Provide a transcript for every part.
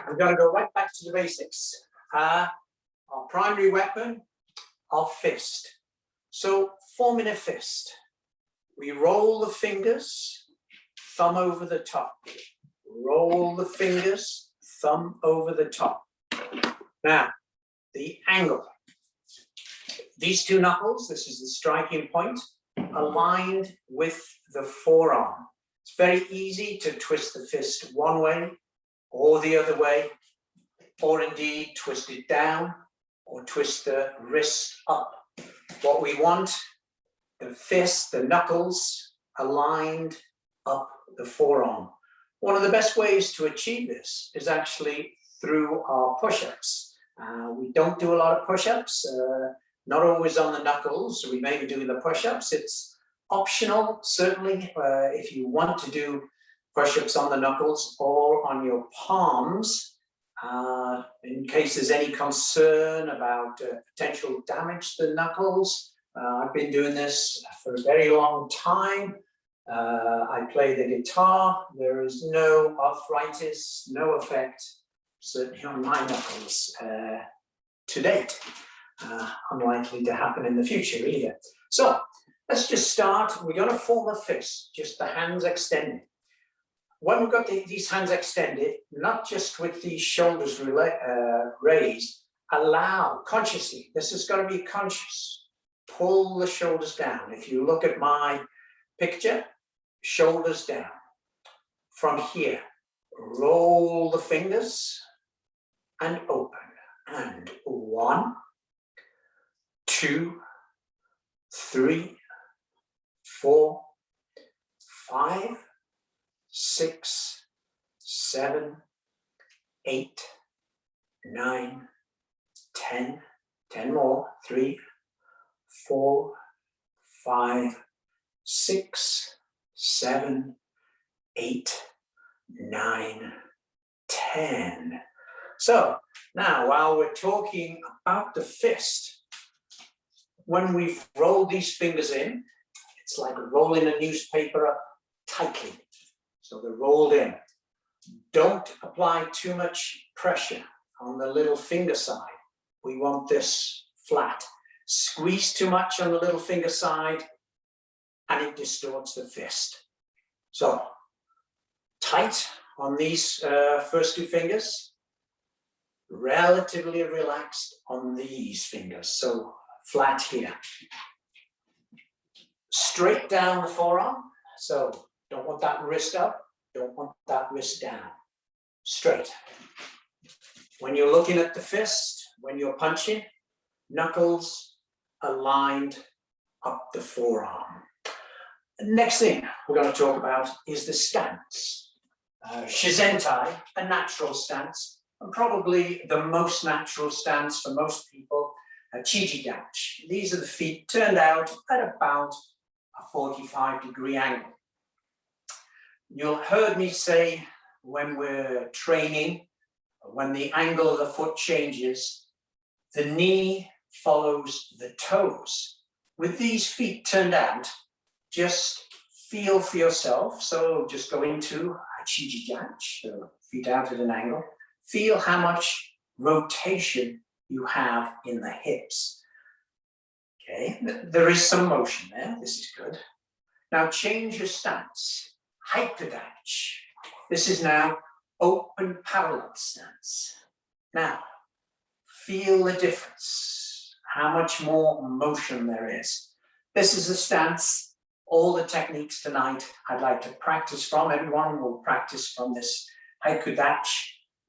We've got to go right back to the basics. Our primary weapon, our fist. So forming a fist, we roll the fingers, thumb over the top. Roll the fingers, thumb over the top. Now, the angle. These two knuckles, this is the striking point, aligned with the forearm. It's very easy to twist the fist one way or the other way, or indeed twist it down or twist the wrist up. What we want, the fist, the knuckles aligned up the forearm. One of the best ways to achieve this is actually through our push-ups. We don't do a lot of push-ups, not always on the knuckles. We may be doing the push-ups. It's optional, certainly, if you want to do push-ups on the knuckles or on your palms, in case there's any concern about potential damage to the knuckles. I've been doing this for a very long time. I play the guitar. There is no arthritis, no effect, certainly on my knuckles to date. Unlikely to happen in the future either. So let's just start. We're going to form a fist, just the hands extended. When we've got these hands extended, not just with the shoulders raised, allow consciously, this has got to be conscious, pull the shoulders down. If you look at my picture, shoulders down. From here, roll the fingers and open. And 1, 2, 3, 4, 5, 6, 7, 8, 9, 10, 10 more, 3, 4, 5, 6, 7, 8, 9, 10. So now, while we're talking about the fist, when we've rolled these fingers in, it's like rolling a newspaper up tightly. So they're rolled in. Don't apply too much pressure on the little finger side. We want this flat. Squeeze too much on the little finger side and it distorts the fist. So tight on these first two fingers, relatively relaxed on these fingers. So flat here. Straight down the forearm. So don't want that wrist up, don't want that wrist down. Straight. When you're looking at the fist, when you're punching, knuckles aligned up the forearm. The next thing we're going to talk about is the stance. Shizentai, a natural stance, and probably the most natural stance for most people, Chichi-dachi. These are the feet turned out at about a 45-degree angle. You'll heard me say when we're training, when the angle of the foot changes, the knee follows the toes. With these feet turned out, just feel for yourself. So just go into a Chichi-dachi, so feet out at an angle. Feel how much rotation you have in the hips. Okay, there is some motion there. This is good. Now change your stance. Hyperdachi. This is now open parallel stance. Now, feel the difference, how much more motion there is. This is the stance, all the techniques tonight I'd like to practice from. Everyone will practice from this Hyperdachi,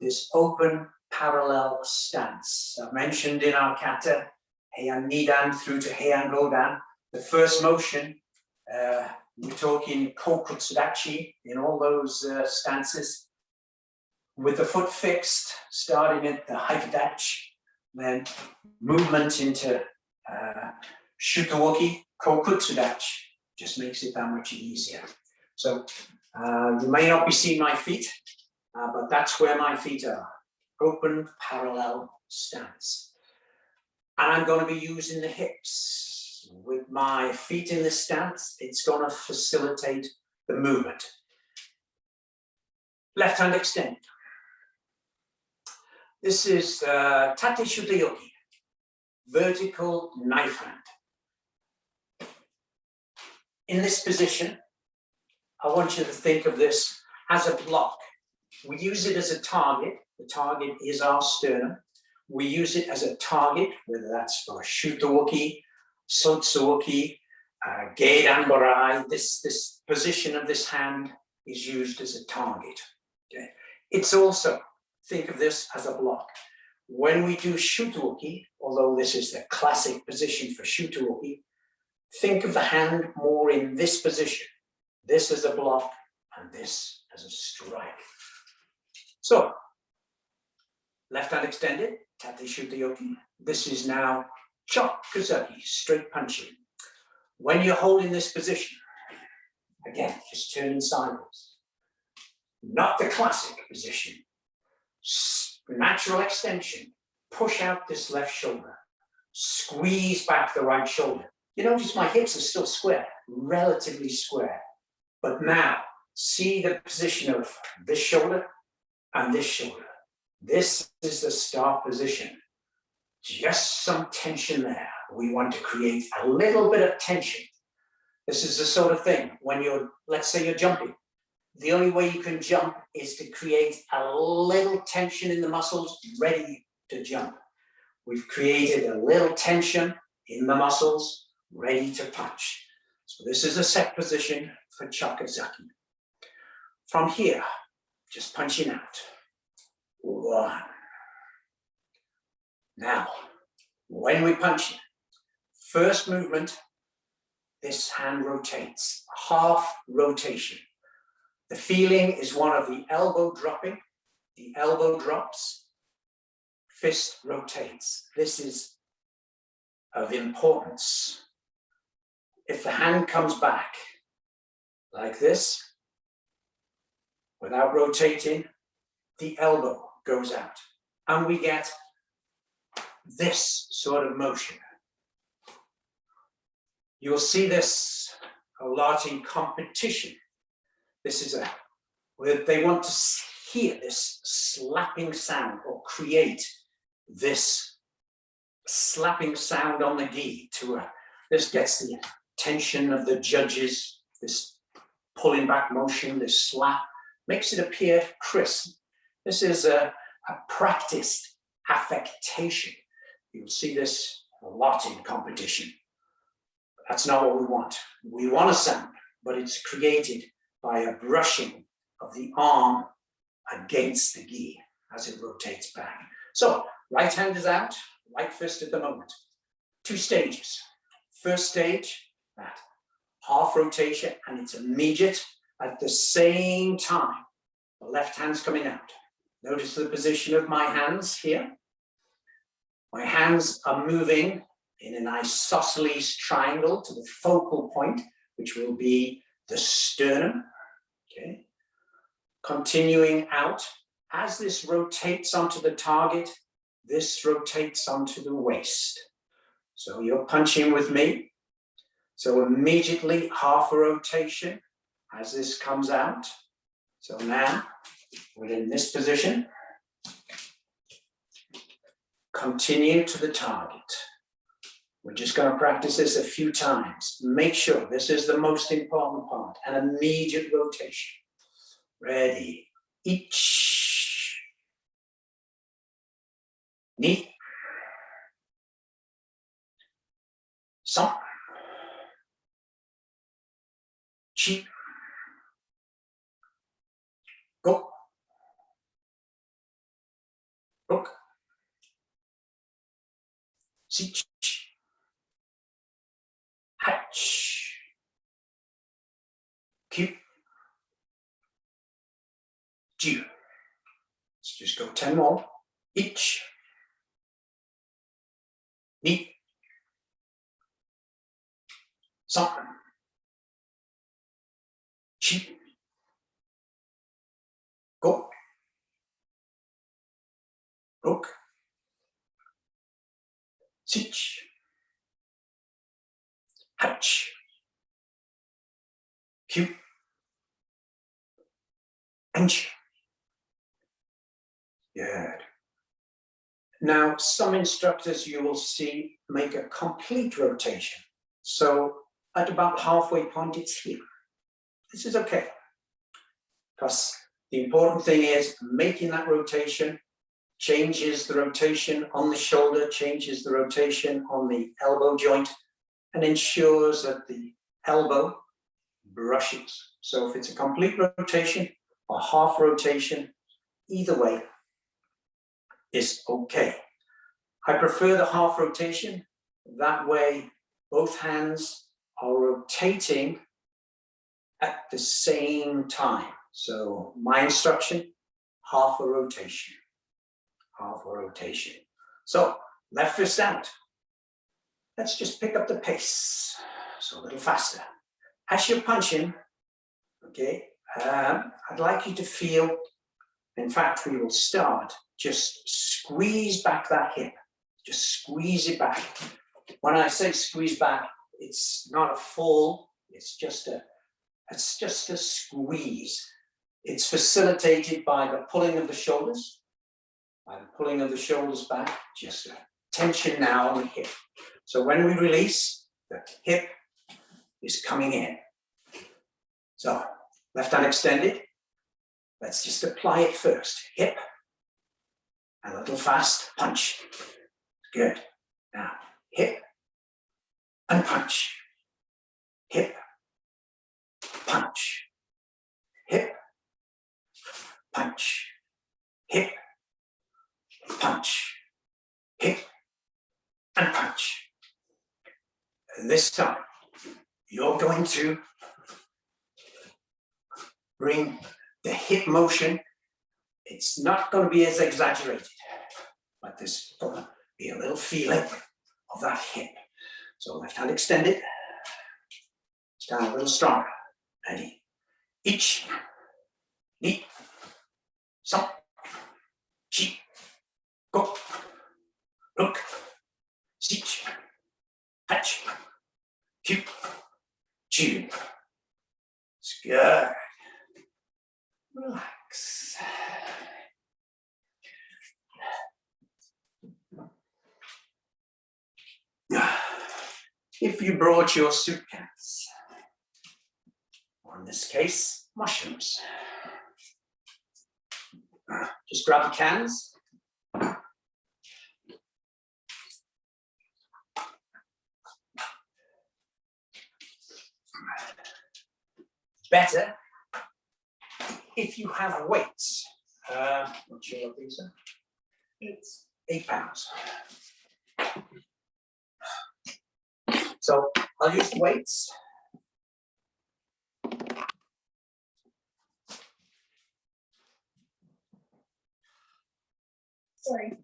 this open parallel stance. I've mentioned in our kata, Heian Nidan through to Heian Godan, the first motion, we're talking Kokutsudachi in all those stances, with the foot fixed, starting at the Hyperdachi, then movement into Shutowoki, Kokutsudachi, just makes it that much easier. So you may not be seeing my feet, but that's where my feet are. Open parallel stance. And I'm going to be using the hips. With my feet in the stance, it's going to facilitate the movement. Left hand extended. This is tate shuteyoki, vertical knife hand. In this position, I want you to think of this as a block. We use it as a target. The target is our sternum. We use it as a target, whether that's for shutoki, sotsuoki, geidanbarai. This position of this hand is used as a target. Okay? It's also, think of this as a block. When we do shutoki, although this is the classic position for shutoki, think of the hand more in this position. This as a block and this as a strike. So, left hand extended, tate shuteyoki. This is now chokuzaki, straight punching. When you're holding this position, again, just turning sideways. Not the classic position. Natural extension. Push out this left shoulder. Squeeze back the right shoulder. You notice my hips are still square, relatively square. But now, see the position of this shoulder and this shoulder. This is the start position. Just some tension there. We want to create a little bit of tension. This is the sort of thing when you're, let's say you're jumping. The only way you can jump is to create a little tension in the muscles ready to jump. We've created a little tension in the muscles ready to punch. So this is a set position for chokuzaki. From here, just punching out. 1. Now, when we punch it, first movement, this hand rotates, half rotation. The feeling is one of the elbow dropping, the elbow drops, fist rotates. This is of importance. If the hand comes back like this, without rotating, the elbow goes out, and we get this sort of motion. You'll see this a lot in competition. This is where they want to hear this slapping sound or create this slapping sound on the gi this gets the attention of the judges, this pulling back motion, this slap, makes it appear crisp. This is a practiced affectation. You'll see this a lot in competition. That's not what we want. We want a sound, but it's created by a brushing of the arm against the gi as it rotates back. So, right hand is out, right fist at the moment. 2 stages. First stage, that half rotation, and it's immediate at the same time. The left hand's coming out. Notice the position of my hands here. My hands are moving in an isosceles triangle to the focal point, which will be the sternum. Okay. Continuing out, as this rotates onto the target, this rotates onto the waist. So you're punching with me. So immediately half a rotation as this comes out. So now we're in this position. Continue to the target. We're just going to practice this a few times. Make sure this is the most important part, an immediate rotation. Ready. Ich. Ni. San. Chi. Go. Ruk. Sich. Hatch. Q. Ju. Let's just go 10 more. Ich. Ni. San. Chi. Go. Ruk. Sich. Hatch. Q. Ench. Good. Now, some instructors you will see make a complete rotation. So at about halfway point, it's here. This is okay, because the important thing is making that rotation changes the rotation on the shoulder, changes the rotation on the elbow joint, and ensures that the elbow brushes. So if it's a complete rotation or half rotation, either way is okay. I prefer the half rotation. That way, both hands are rotating at the same time. So my instruction, half a rotation, half a rotation. So left fist out. Let's just pick up the pace. So a little faster. As you're punching, okay, I'd like you to feel, in fact, we will start, just squeeze back that hip. Just squeeze it back. When I say squeeze back, it's not a fall, it's just a squeeze. It's facilitated by the pulling of the shoulders, back, just a tension now on the hip. So when we release, the hip is coming in. So left hand extended. Let's just apply it first. Hip, a little fast, punch. Good. Now, hip and punch. Hip, punch. Hip, punch. Hip, punch. Hip, and punch. And this time, you're going to bring the hip motion. It's not going to be as exaggerated, but there's going to be a little feeling of that hip. So left hand extended. Stand a little stronger. Ready. Ich, ni, sam, chi, go, look, sich, hatch, cue, chew. It's good. Relax. If you brought your soup cans, or in this case, mushrooms, just grab the cans. Better if you have weights. Not sure what these are. It's 8 pounds. So I'll use the weights. Sorry.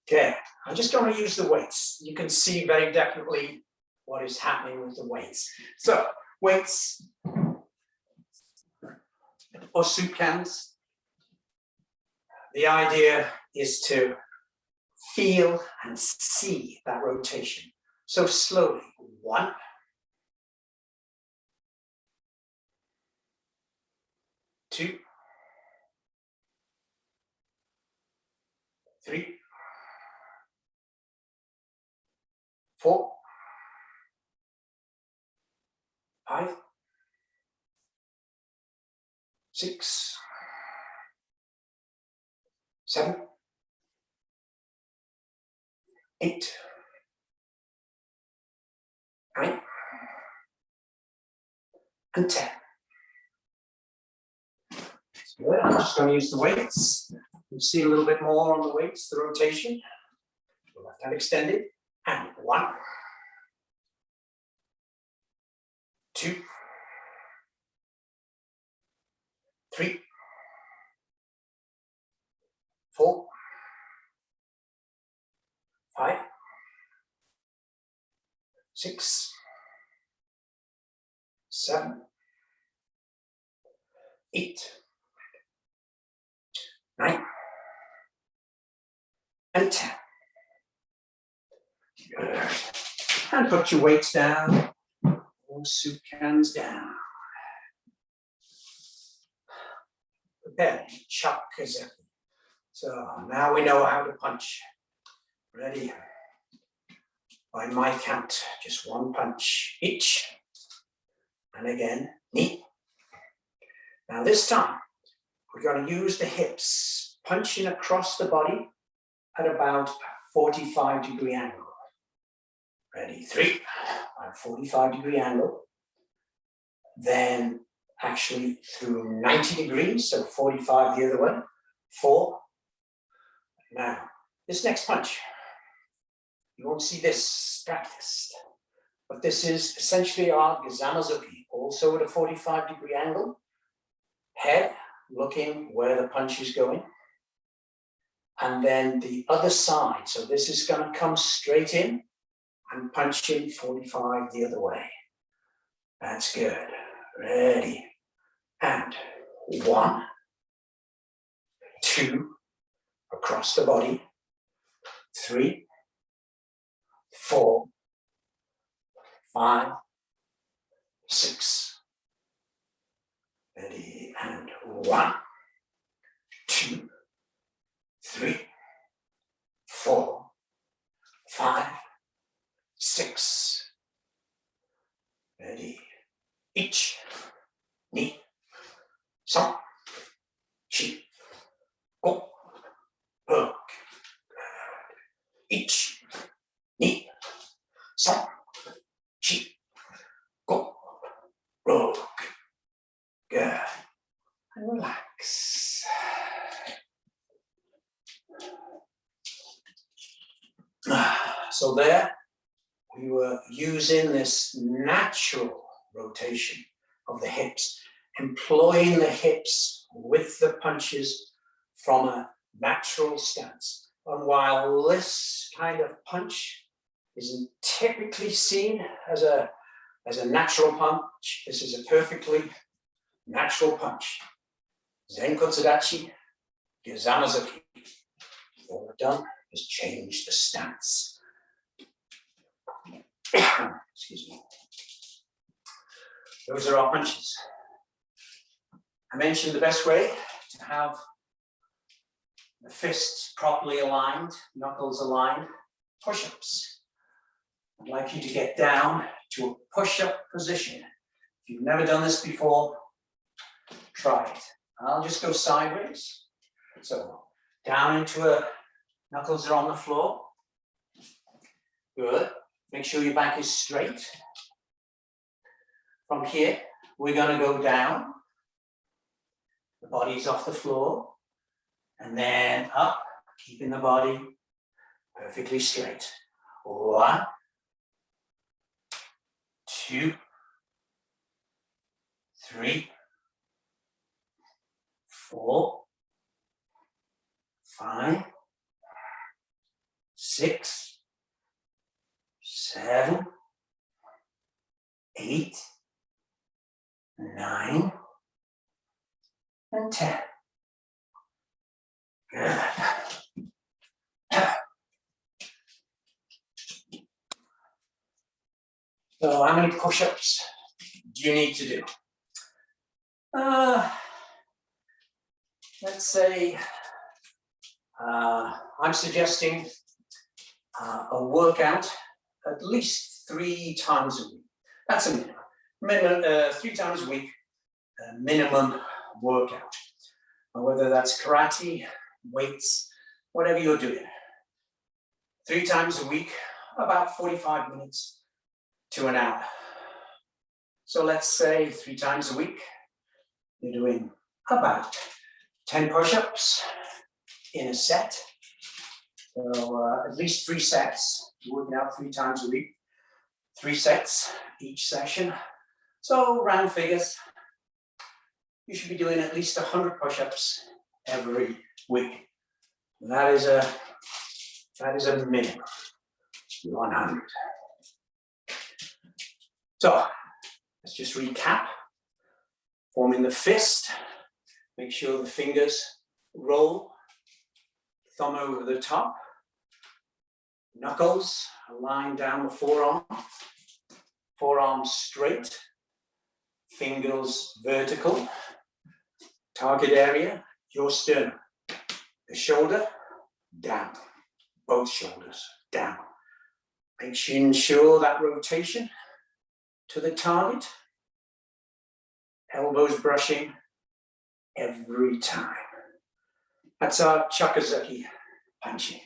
Okay, I'm just going to use the weights. You can see very definitely what is happening with the weights. So weights or soup cans. The idea is to feel and see that rotation. So slowly, 1, 2, 3, 4, 5, 6, 7, 8, 9, and 10. Good. I'm just going to use the weights. You see a little bit more on the weights, the rotation. Left hand extended, and 1, 2, 3, 4, 5, 6, 7, 8, 9, and 10. Good. And put your weights down. All soup cans down. Prepare. Chakazaki. So now we know how to punch. Ready? By my count, just one punch each. And again, knee. Now this time, we're going to use the hips, punching across the body at about a 45-degree angle. Ready? 3, at 45-degree angle. Then actually through 90 degrees, so 45 the other way. 4. Now, this next punch, you won't see this practiced, but this is essentially our Gizamazuki, also at a 45-degree angle. Head looking where the punch is going. And then the other side, so this is going to come straight in and punch in 45 the other way. That's good. Ready. And 1, 2, across the body. 3, 4, 5, 6. Ready. And 1, 2, 3, 4, 5, 6. Ready. Each. Ni. San. Chi. Go. Hook. Each. Ni. San. Chi. Go. Rook. Good. And relax. So there, we were using this natural rotation of the hips, employing the hips with the punches from a natural stance. And while this kind of punch isn't typically seen as a natural punch, this is a perfectly natural punch. Zenkotsudachi, Gizamazuki. All we've done is change the stance. Excuse me. Those are our punches. I mentioned the best way to have the fists properly aligned, knuckles aligned, push-ups. I'd like you to get down to a push-up position. If you've never done this before, try it. I'll just go sideways. So down into a, knuckles are on the floor. Good. Make sure your back is straight. From here, we're going to go down. The body's off the floor. And then up, keeping the body perfectly straight. 1, 2, 3, 4, 5, 6, 7, 8, 9, and 10. Good. So how many push-ups do you need to do? Let's say I'm suggesting a workout at least 3 times a week. That's a minimum. 3 times a week, minimum workout. Whether that's karate, weights, whatever you're doing. 3 times a week, about 45 minutes to an hour. So let's say 3 times a week, you're doing about 10 push-ups in a set. So at least 3 sets, working out 3 times a week. 3 sets each session. So round figures, you should be doing at least 100 push-ups every week. That is a minimum, 100. So let's just recap. Forming the fist, make sure the fingers roll, thumb over the top, knuckles align down the forearm, forearm straight, fingers vertical, Target area, your sternum. The shoulder, down. Both shoulders, down. Ensure that rotation to the target. Elbows brushing every time. That's our Chakazuki punching.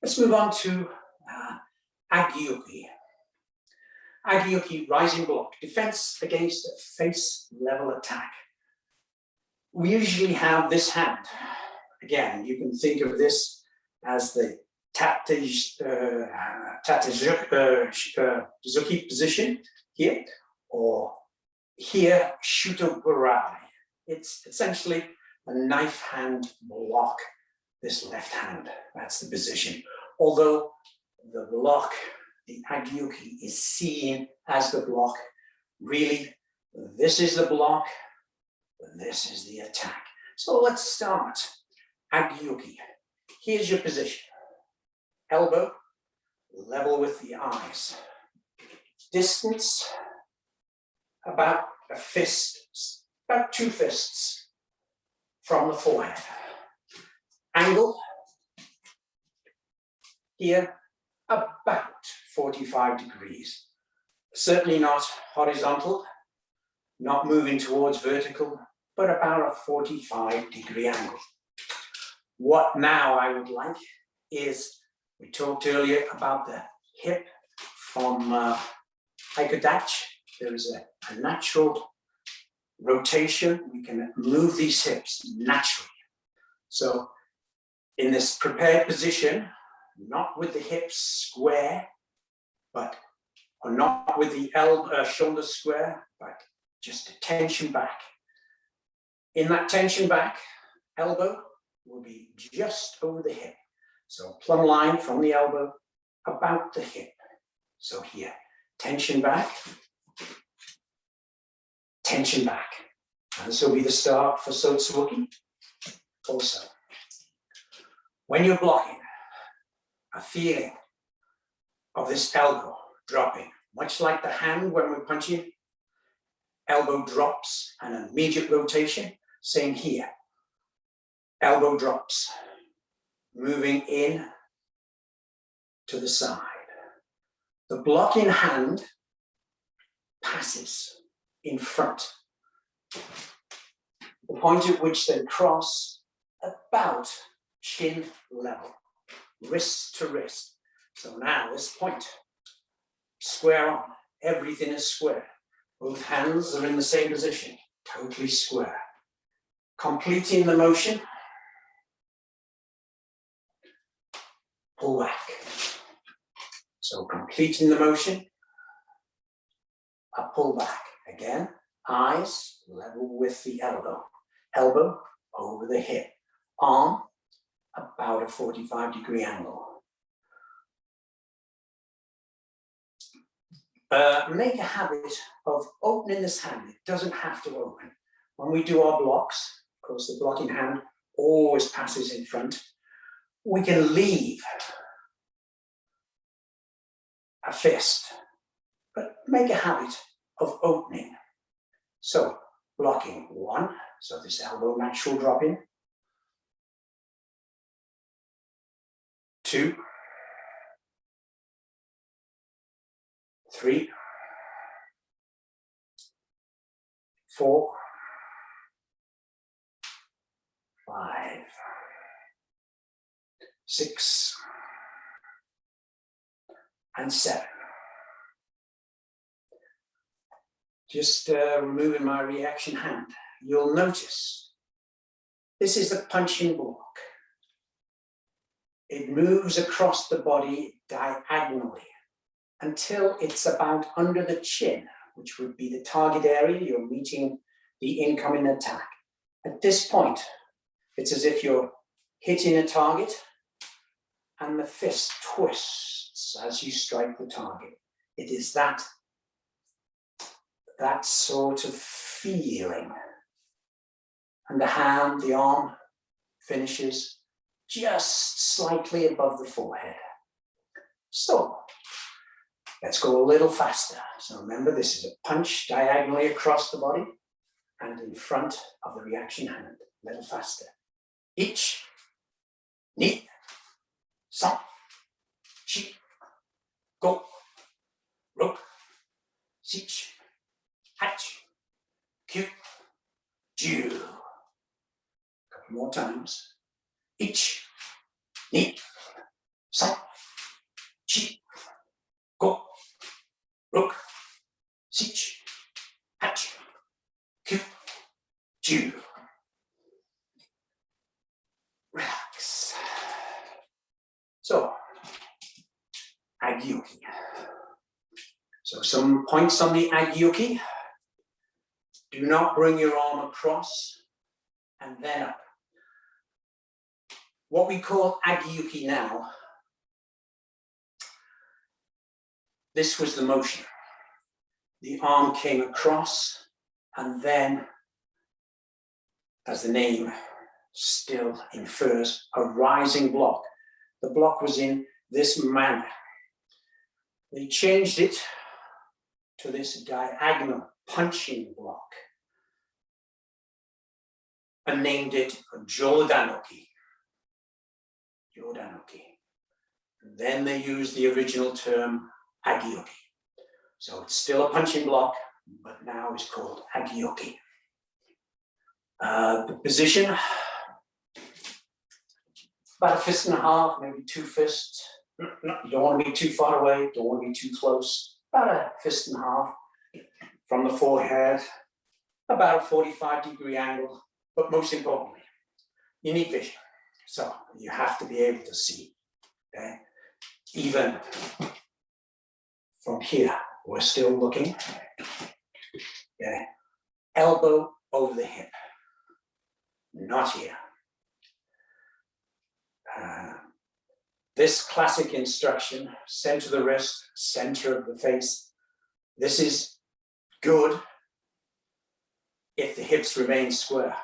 Let's move on to Agiyuki. Agiyuki, rising block, defense against a face level attack. We usually have this hand. Again, you can think of this as the Tatazuki position here, or here, Shutoburai. It's essentially a knife hand block, this left hand. That's the position. Although the block, the Agiyuki, is seen as the block, really, this is the block, this is the attack. So let's start. Agiyuki. Here's your position. Elbow level with the eyes. Distance about a fist, about 2 fists from the forehead. Angle here about 45 degrees. Certainly not horizontal, not moving towards vertical, but about a 45-degree angle. What now I would like is, we talked earlier about the hip from Haikudachi. There is a natural rotation. We can move these hips naturally. So in this prepared position, not with the hips square, but, or not with the shoulder square, but just a tension back. In that tension back, elbow will be just over the hip. So plumb line from the elbow, about the hip. So here, tension back, tension back. And this will be the start for Sotsuki. Also, when you're blocking, a feeling of this elbow dropping, much like the hand when we're punching, elbow drops and an immediate rotation, same here. Elbow drops, moving in to the side. The blocking hand passes in front. The point at which they cross about chin level, wrist to wrist. So now this point, square on, everything is square. Both hands are in the same position, totally square. Completing the motion, pull back. So completing the motion, a pull back. Again, eyes level with the elbow. Elbow over the hip. Arm about a 45-degree angle. Make a habit of opening this hand. It doesn't have to open. When we do our blocks, of course the blocking hand always passes in front. We can leave a fist, but make a habit of opening. So blocking 1, so this elbow natural drop in. 2, 3, 4, 5, 6, and 7. Just removing my reaction hand. You'll notice this is the punching block. It moves across the body diagonally until it's about under the chin, which would be the target area. You're meeting the incoming attack. At this point, it's as if you're hitting a target and the fist twists as you strike the target. It is that sort of feeling. And the hand, the arm, finishes just slightly above the forehead. So let's go a little faster. So remember, this is a punch diagonally across the body. and in front of the reaction hand, a little faster. Ich, ni, san, chi, go, rok, sich, hatch, kyu, ju. Couple more times. Ich, ni, san, chi, go, rok, sich, hatch, kyu, ju. Relax. So, Agyuki. So some points on the Agyuki. Do not bring your arm across and then up. What we call Agyuki now, this was the motion. The arm came across and then, as the name still infers, a rising block. The block was in this manner. They changed it to this diagonal punching block and named it Jodanoki. Jodanoki. And then they used the original term Agyuki. So it's still a punching block, but now it's called Agyuki. The position, about a fist and a half, maybe 2 fists. You don't want to be too far away, don't want to be too close. About a fist and a half from the forehead, about a 45-degree angle, but most importantly, you need vision. So you have to be able to see, okay? Even from here, we're still looking, okay? Elbow over the hip, not here. This classic instruction, center of the wrist, center of the face, this is good if the hips remain square.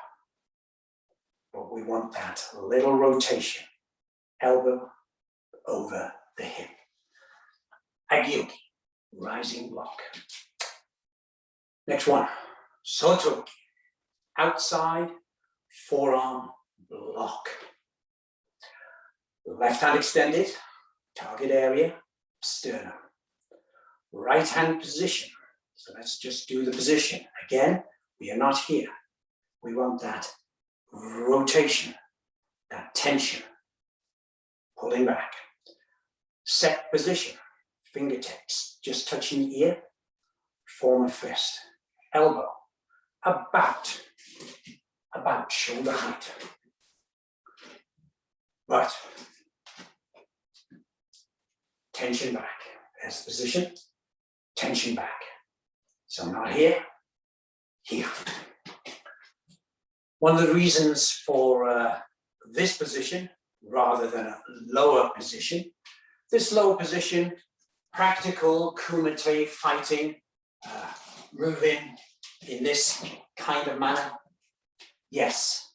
But we want that little rotation, elbow over the hip. Agyuki, rising block. Next one, Sotoki, outside forearm block. Left hand extended, target area, sternum. Right hand position. So let's just do the position. Again, we are not here. We want that rotation, that tension, pulling back. Set position, fingertips just touching the ear, form a fist. Elbow, about shoulder height. But tension back. There's the position, tension back. So not here, here. One of the reasons for this position rather than a lower position, this lower position, practical kumite fighting, moving in this kind of manner, yes.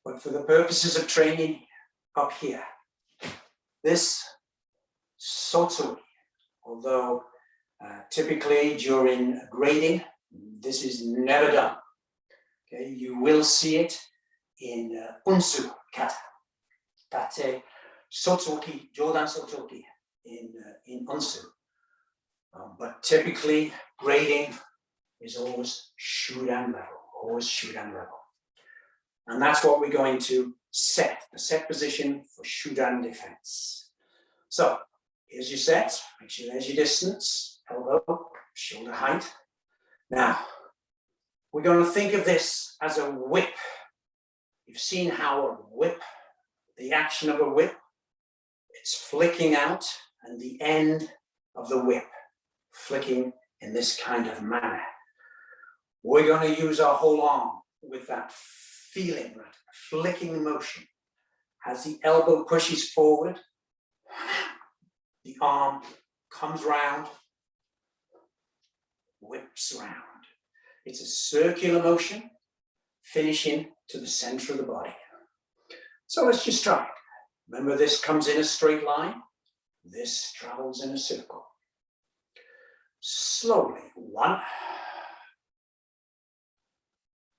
But for the purposes of training up here, this sotsuri, although typically during grading, this is never done. Okay, you will see it in unsu kata, tate sotsuki, jodan sotsuki in unsu. But typically grading is always shudan level, always shudan level. And that's what we're going to set, the set position for shudan defense. So here's your set, make sure there's your distance, elbow, shoulder height. Now, we're going to think of this as a whip. You've seen how a whip, the action of a whip, it's flicking out and the end of the whip flicking in this kind of manner. We're going to use our whole arm with that feeling, that flicking motion. As the elbow pushes forward, the arm comes round, whips around. It's a circular motion, finishing to the center of the body. So let's just try it. Remember, this comes in a straight line. This travels in a circle. Slowly, 1,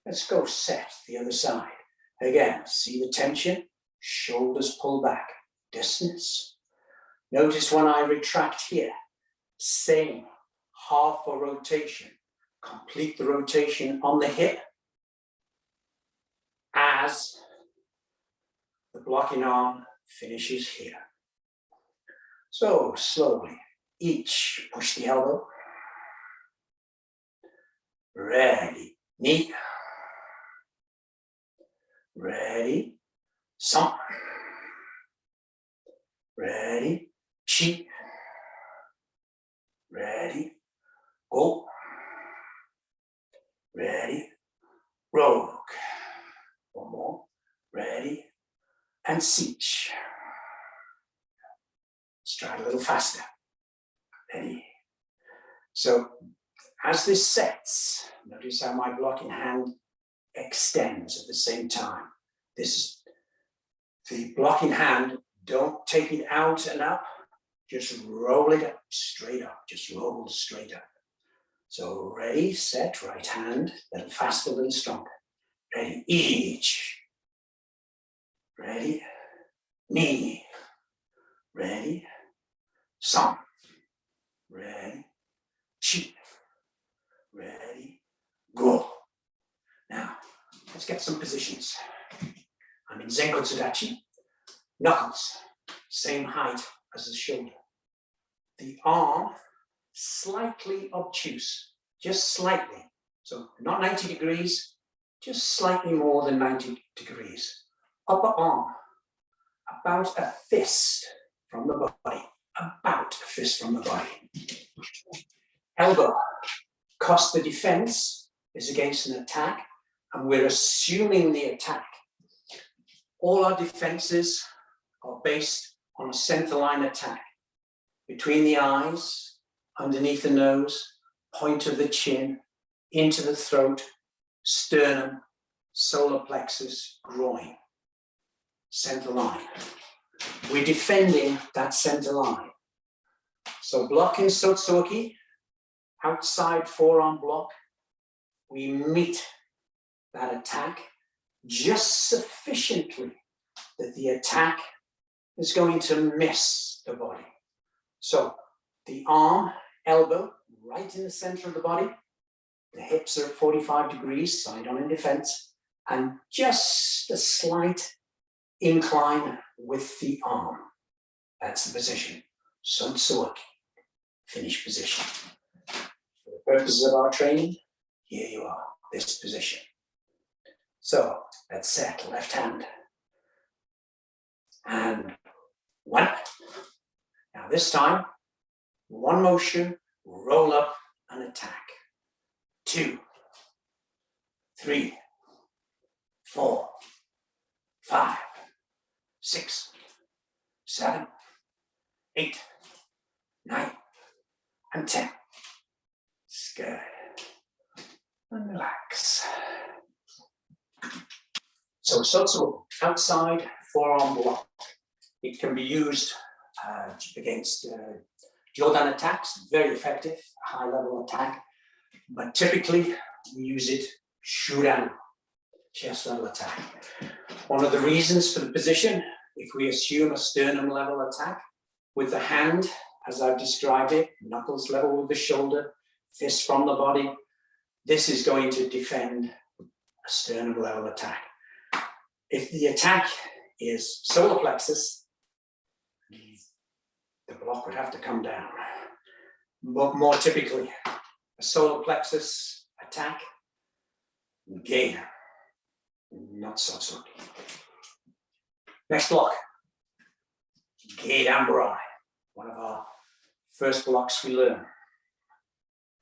Let's go set the other side. Again, see the tension, shoulders pull back, distance. Notice when I retract here, same half a rotation. Complete the rotation on the hip as the blocking arm finishes here. So slowly, each push the elbow. Ready, knee. Ready, some. Ready, chi. Ready, go. Ready, rogue. One more. Ready, and siege. Let's try it a little faster. Ready. So as this sets, notice how my blocking hand extends at the same time. This is the blocking hand, don't take it out and up, just roll it up, straight up, just roll straight up. So ready, set, right hand, a little faster, a little stronger. Ready, each. Ready, knee. Ready, some. Ready, chi. Ready, go. Now, let's get some positions. I'm in Zenkotsudachi. Knuckles, same height as the shoulder. The arm, slightly obtuse, just slightly. So not 90 degrees, just slightly more than 90 degrees. Upper arm, about a fist from the body. About a fist from the body. Elbow, because the defense is against an attack, and we're assuming the attack. All our defenses are based on a center line attack. Between the eyes, underneath the nose, point of the chin, into the throat, sternum, solar plexus, groin. Center line. We're defending that center line. So blocking Sotsuki, outside forearm block, we meet that attack just sufficiently that the attack is going to miss the body. So the arm, elbow, right in the center of the body, the hips are at 45 degrees, side on in defense, and just a slight incline with the arm. That's the position. Sotsuki, finish position. For the purposes of our training, here you are, this position. So let's set, left hand. And one. Now this time, one motion, roll up and attack. 2, 3, 4, 5, 6, 7, 8, 9, and 10. It's good. And relax. So Sotsu, outside forearm block. It can be used against Jodan attacks, very effective, high level attack. But typically we use it Shuran, chest level attack. One of the reasons for the position, if we assume a sternum level attack, with the hand, as I've described it, knuckles level with the shoulder, fist from the body, this is going to defend a sternum level attack. If the attack is solar plexus, the block would have to come down. But more typically, a solar plexus attack, gain, not Sotsuki. Next block, Gate Amburai, one of our first blocks we learn.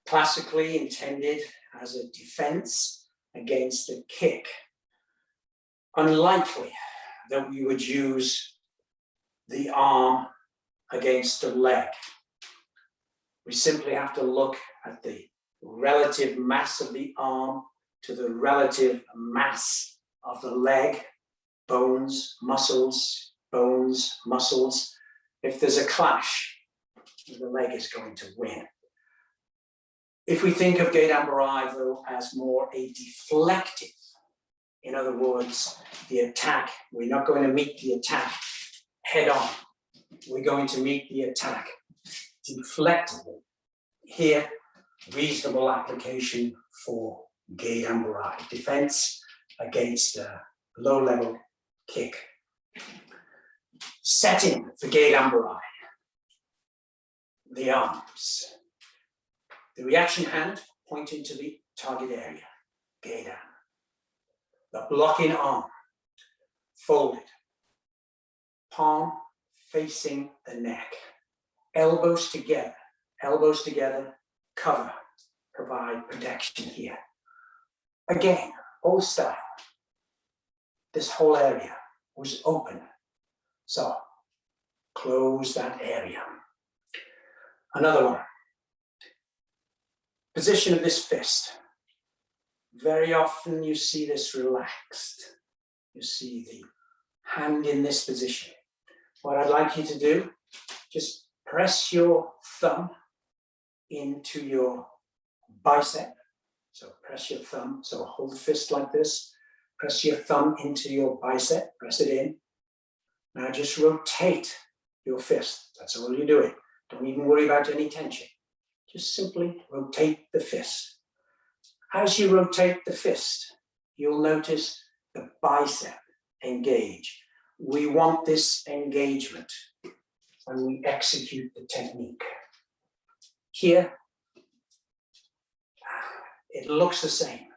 Classically intended as a defense against a kick. Unlikely that we would use the arm against the leg. We simply have to look at the relative mass of the arm to the relative mass of the leg, bones, muscles, bones, muscles. If there's a clash, the leg is going to win. If we think of Gate Ambarai though as more a deflective, in other words, the attack, we're not going to meet the attack head on. We're going to meet the attack deflectively. Here, reasonable application for Gate Ambarai, defense against a low-level kick. Setting for Gate Ambarai, the arms. The reaction hand pointing to the target area, Gate Am. The blocking arm, folded. Palm facing the neck. Elbows together, cover, provide protection here. Again, old style. This whole area was open. So, close that area. Another one. Position of this fist. Very often you see this relaxed. You see the hand in this position. What I'd like you to do, just press your thumb into your bicep. So press your thumb, so hold the fist like this. Press your thumb into your bicep, press it in. Now just rotate your fist. That's all you're doing. Don't even worry about any tension. Just simply rotate the fist. As you rotate the fist, you'll notice the bicep engage. We want this engagement when we execute the technique. Here, it looks the same.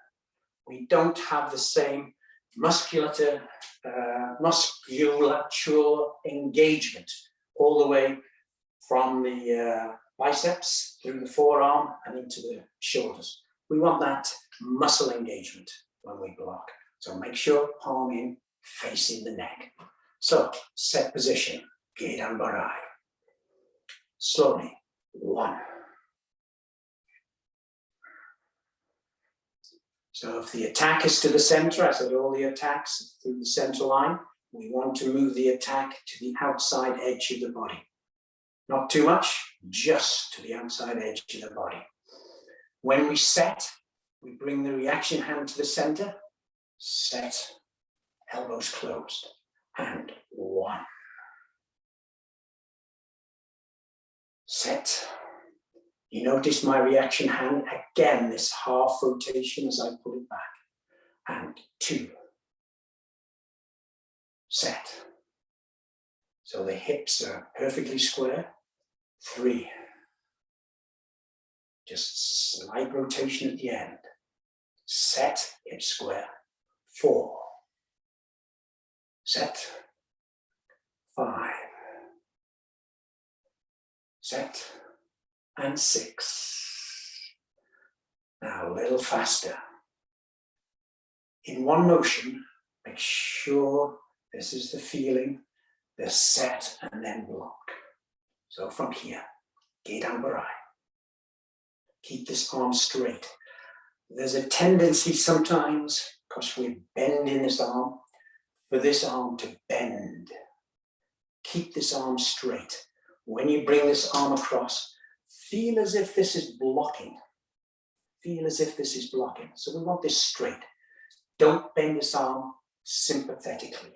We don't have the same musculature engagement all the way from the biceps through the forearm and into the shoulders. We want that muscle engagement when we block. So make sure palm in, facing the neck. So set position, Gate Ambarai. Slowly, 1. So if the attack is to the center, I said all the attacks through the center line, we want to move the attack to the outside edge of the body. Not too much, just to the outside edge of the body. When we set, we bring the reaction hand to the center, set, elbows closed, and 1. Set. You notice my reaction hand, again, this half rotation as I put it back, and 2. Set. So the hips are perfectly square. 3. Just slight rotation at the end. Set, hips square. 4. Set. 5. Set. And 6. Now a little faster. In one motion, make sure this is the feeling, the set and then block. So from here, Gate Ambarai. Keep this arm straight. There's a tendency sometimes, because we're bending this arm, for this arm to bend. Keep this arm straight. When you bring this arm across, feel as if this is blocking. Feel as if this is blocking. So we want this straight. Don't bend this arm sympathetically.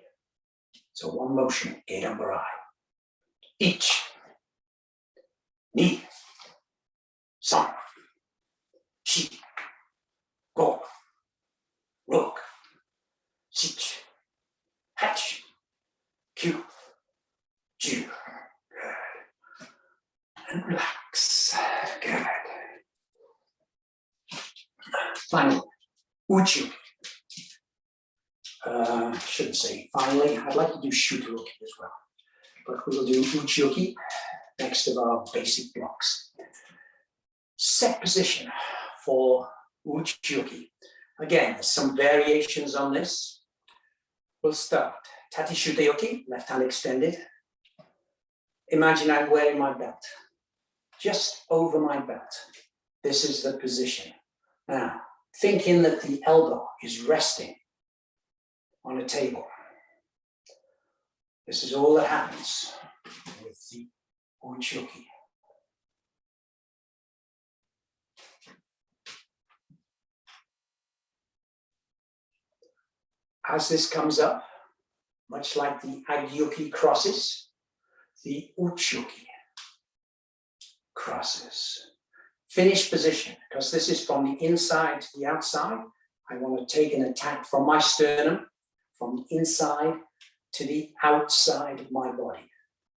So one motion, Gate Ambarai. Each. Ni. San. Shi. Go. Rook. Sich. Hatch. Q. Ju. Good. And relax. Good. Finally, Uchi. Shouldn't say finally. I'd like to do Shutoki as well. But we'll do Uchi next of our basic blocks. Set position for Uchi. Again, there's some variations on this. We'll start. Tati Shuteyoki, left hand extended. Imagine I'm wearing my belt. Just over my belt. This is the position. Now, thinking that the elbow is resting on a table. This is all that happens with the Uchi. As this comes up, much like the Agyuki crosses, the Uchuki crosses. Finish position, because this is from the inside to the outside. I want to take an attack from my sternum, from the inside to the outside of my body.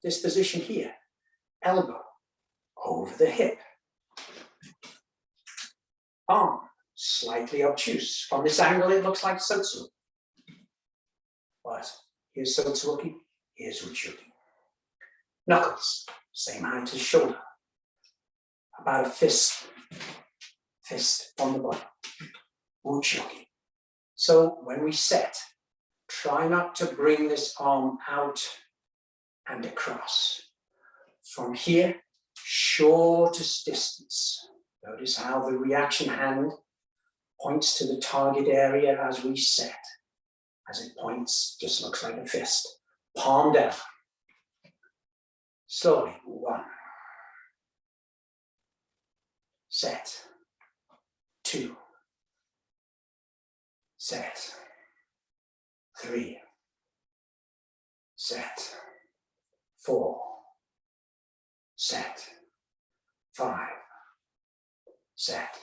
This position here, elbow over the hip. Arm slightly obtuse. From this angle, it looks like Sotsu. But here's Sotsuki, here's Uchuki. Knuckles, same height as shoulder. About a fist on the bottom. Uchuki. So when we set, try not to bring this arm out and across. From here, shortest distance. Notice how the reaction hand points to the target area as we set. As it points, just looks like a fist. Palm down. Slowly, 1. Set. 2. Set. 3. Set. 4. Set. 5. Set.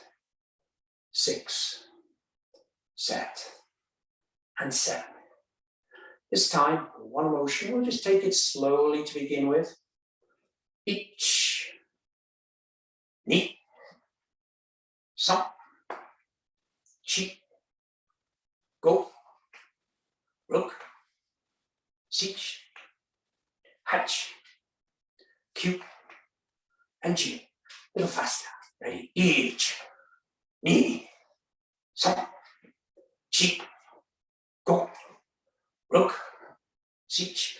6. Set. And 7. This time, one motion, we'll just take it slowly to begin with. Ich, ni, san, chi, go, ruk, sich, hach, Q, and G. A little faster. Ready? Ich, ni, san, chi, go, ruk, sich,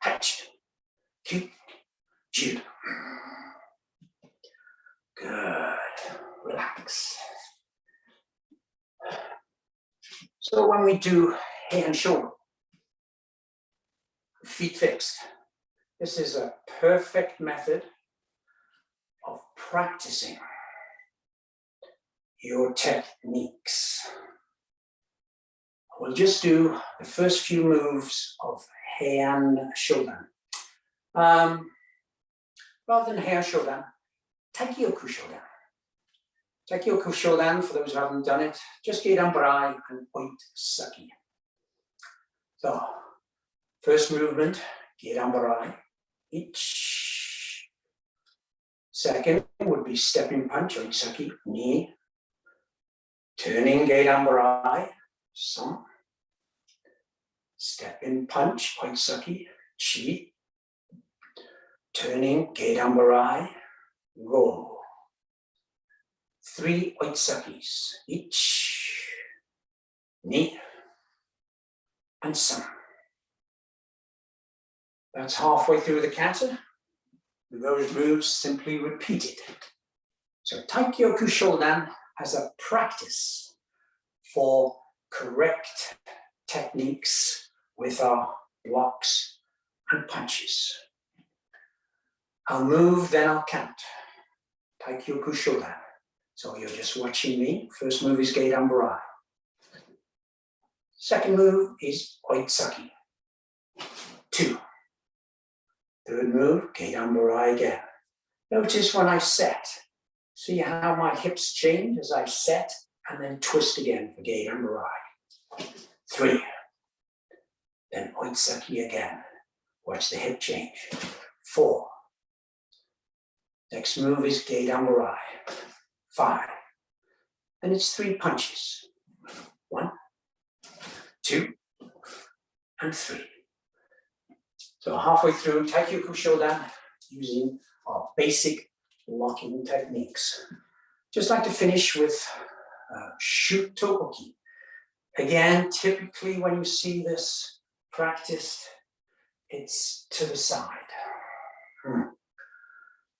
hach, Q, G. Good. Relax. So when we do head and shoulder, feet fixed, this is a perfect method of practicing your techniques. We'll just do the first few moves of hand shodan. Rather than hand shodan, Taikyoku shodan. Taikyoku shodan, for those who haven't done it, just Gedan Barai and Oit Saki. So, first movement, Gedan Barai, ich. Second would be stepping punch, Oit Saki, ni. Turning Gedan Barai, san. Stepping punch, Oit Saki, chi. Turning Gedan Barai, go. 3 oitsakis, ich, ni, and san. That's halfway through the kata. Those moves simply repeated. So Taikyoku Shodan as a practice for correct techniques with our blocks and punches. I'll move, then I'll count. Taikyoku Shodan. So you're just watching me. First move is Gedan Barai. Second move is Oitsaki. 2. Third move, Gedan Barai again. Notice when I set. See how my hips change as I set and then twist again for Gedan Barai. 3. Then Oitsaki again. Watch the hip change. 4. Next move is Gedan Barai. 5. And it's 3 punches. 1, 2, and 3. So halfway through Taikyoku Shodan, using our basic locking techniques. Just like to finish with Shuto Oki. Again, typically when you see this practiced, it's to the side.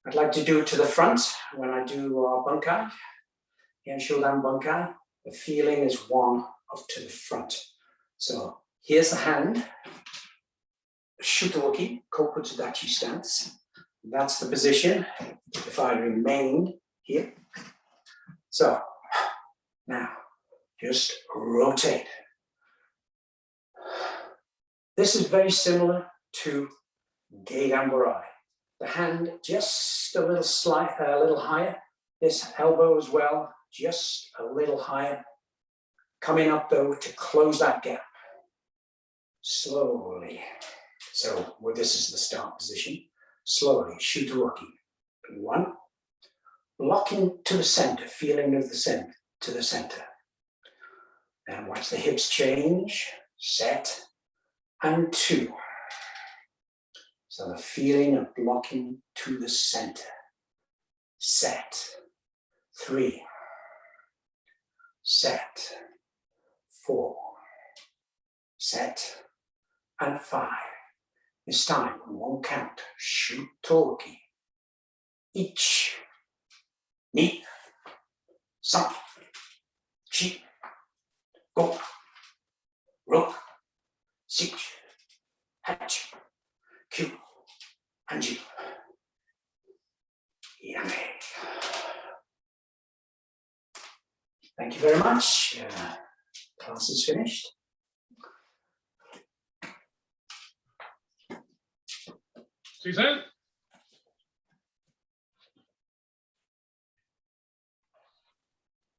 I'd like to do it to the front when I do bunkai, and Shodan bunkai. The feeling is one of to the front. So here's the hand, Shutoki, Kokutsudachi stance. That's the position if I remained here. So now just rotate. This is very similar to Gedanburai. The hand just a little higher. This elbow as well, just a little higher. Coming up though to close that gap. Slowly. So well, this is the start position. Slowly, Shutoruki. 1. Locking to the center, feeling of the center, to the center. And watch the hips change. Set. And 2. So the feeling of blocking to the center. Set. 3. Set. 4. Set. And 5. This time, on 1 count. Shutoruki. 1, 2, 3, 4, 5, 6, 7, 8, 9, and 10. Yummy. Thank you very much. Class is finished. Suzanne?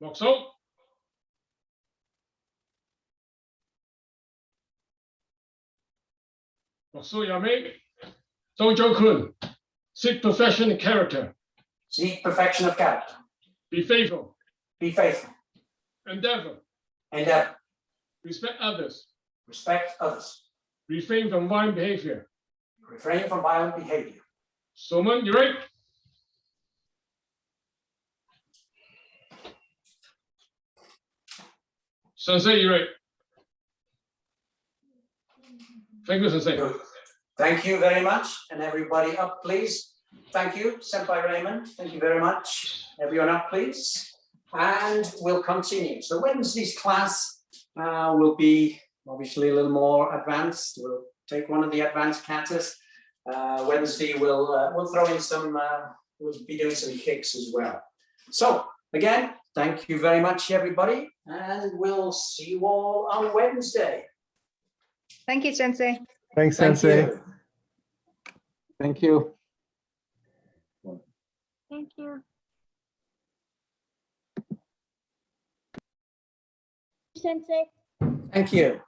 Moxo? Moxo Yame? Dojo Kun. Seek perfection in character. Seek perfection of character. Be faithful. Be faithful. Endeavor. Endeavor. Respect others. Respect others. Refrain from violent behavior. Refrain from violent behavior. Soman, you ready? Sensei, you ready? Thank you, Sensei. Good. Thank you very much. And everybody up, please. Thank you, Senpai Raymond. Thank you very much. Everyone up, please. And we'll continue. So Wednesday's class will be obviously a little more advanced. We'll take one of the advanced katas. Wednesday we'll throw in some, we'll be doing some kicks as well. So again, thank you very much, everybody. And we'll see you all on Wednesday. Thank you, Sensei. Thanks, Thank Sensei. you. Thank you. Thank you. Sensei. Thank you.